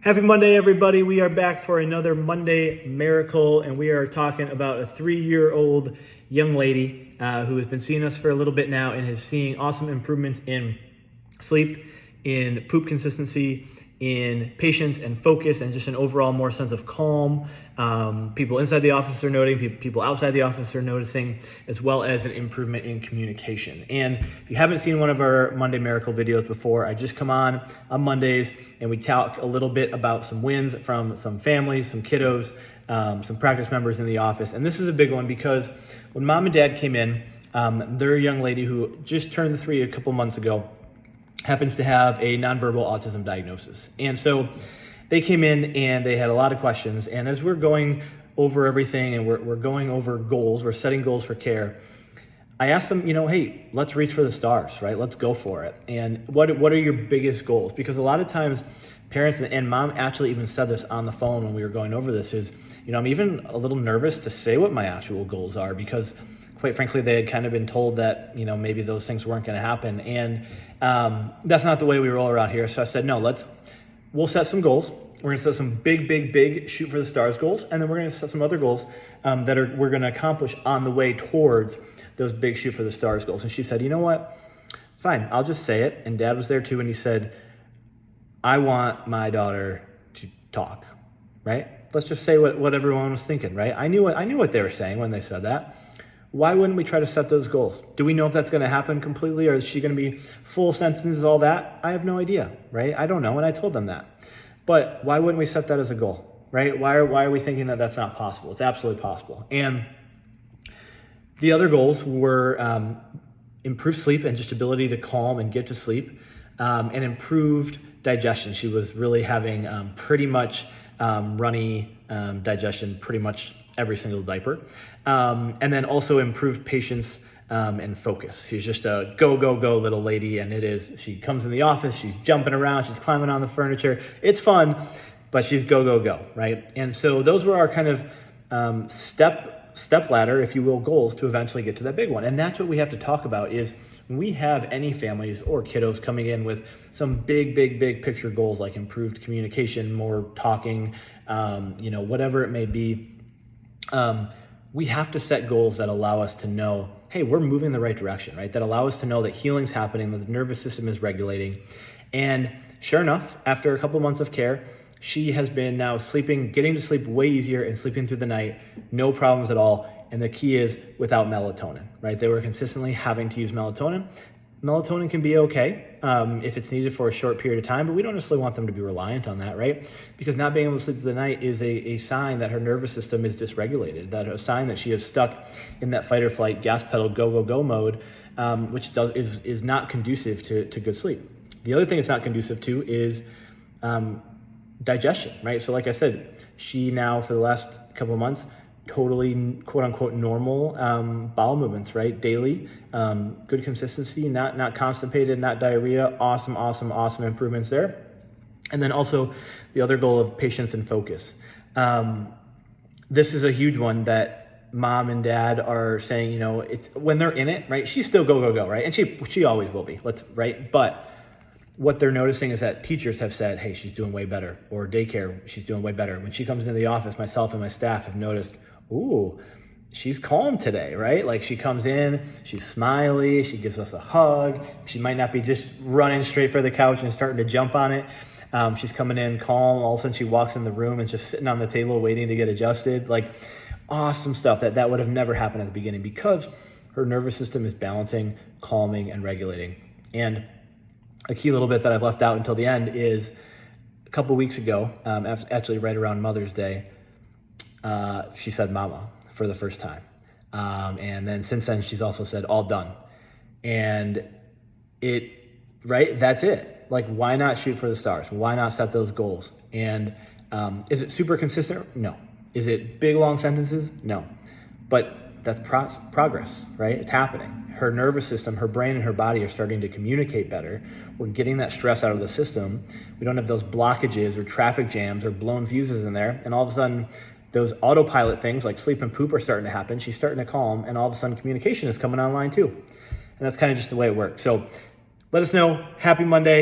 Happy Monday, everybody. We are back for another Monday Miracle, and we are talking about a 3-year-old young lady who has been seeing us for a little bit now and is seeing awesome improvements in sleep, in poop consistency, in patience and focus, and just an overall more sense of calm. People inside the office are noting, people outside the office are noticing, as well as an improvement in communication. And if you haven't seen one of our Monday Miracle videos before, I just come on Mondays and we talk a little bit about some wins from some families, some kiddos, some practice members in the office. And this is a big one because when mom and dad came in, their young lady who just turned 3 a couple months ago happens to have a nonverbal autism diagnosis. And so they came in and they had a lot of questions. And as we're going over everything and we're going over goals, we're setting goals for care, I asked them, hey, let's reach for the stars, right? Let's go for it. And what are your biggest goals? Because a lot of times parents, and mom actually even said this on the phone when we were going over this, is, I'm even a little nervous to say what my actual goals are because quite frankly, they had kind of been told that, maybe those things weren't going to happen. And that's not the way we roll around here. So I said, no, we'll set some goals. We're going to set some big shoot for the stars goals. And then we're going to set some other goals that we're going to accomplish on the way towards those big shoot for the stars goals. And she said, you know what? Fine, I'll just say it. And dad was there too. And he said, I want my daughter to talk, right? Let's just say what everyone was thinking, right? I knew what they were saying when they said that. Why wouldn't we try to set those goals? Do we know if that's going to happen completely, or is she going to be full sentences, all that? I have no idea, right? I don't know, and I told them that. But why wouldn't we set that as a goal, right? Why are we thinking that that's not possible? It's absolutely possible. And the other goals were improved sleep and just ability to calm and get to sleep, and improved digestion. She was really having pretty much runny digestion, pretty much every single diaper. And then also improved patience and focus. She's just a go little lady, and she comes in the office, she's jumping around, she's climbing on the furniture. It's fun, but she's go, right? And so those were our kind of step ladder, if you will, goals to eventually get to that big one. And that's what we have to talk about is when we have any families or kiddos coming in with some big picture goals like improved communication, more talking, whatever it may be, we have to set goals that allow us to know, hey, we're moving in the right direction, right? That allow us to know that healing's happening, that the nervous system is regulating. And sure enough, after a couple months of care, she has been now getting to sleep way easier and sleeping through the night, no problems at all. And the key is without melatonin, right? They were consistently having to use melatonin. Melatonin can be okay if it's needed for a short period of time, but we don't necessarily want them to be reliant on that, right? Because not being able to sleep through the night is a sign that her nervous system is dysregulated, that a sign that she is stuck in that fight or flight, gas pedal, go mode, which is not conducive to good sleep. The other thing it's not conducive to is digestion, right? So like I said, she now for the last couple of months, totally quote unquote normal bowel movements, right? Daily, good consistency, not constipated, not diarrhea. Awesome improvements there. And then also the other goal of patience and focus. This is a huge one that mom and dad are saying, it's when they're in it, right? She's still go, right? And she always will be, right? But what they're noticing is that teachers have said, hey, she's doing way better, or daycare, she's doing way better. When she comes into the office, myself and my staff have noticed, ooh, she's calm today, right? Like she comes in, she's smiley, she gives us a hug. She might not be just running straight for the couch and starting to jump on it. She's coming in calm. All of a sudden she walks in the room and just sitting on the table waiting to get adjusted. Like awesome stuff that would have never happened at the beginning because her nervous system is balancing, calming, and regulating. And a key little bit that I've left out until the end is a couple weeks ago, actually right around Mother's Day, she said mama for the first time. And then since then, she's also said all done. And that's it. Like, why not shoot for the stars? Why not set those goals? And is it super consistent? No. Is it big, long sentences? No. But that's progress, right? It's happening. Her nervous system, her brain and her body are starting to communicate better. We're getting that stress out of the system. We don't have those blockages or traffic jams or blown fuses in there. And all of a sudden, those autopilot things like sleep and poop are starting to happen. She's starting to calm, and all of a sudden communication is coming online too. And that's kind of just the way it works. So let us know. Happy Monday.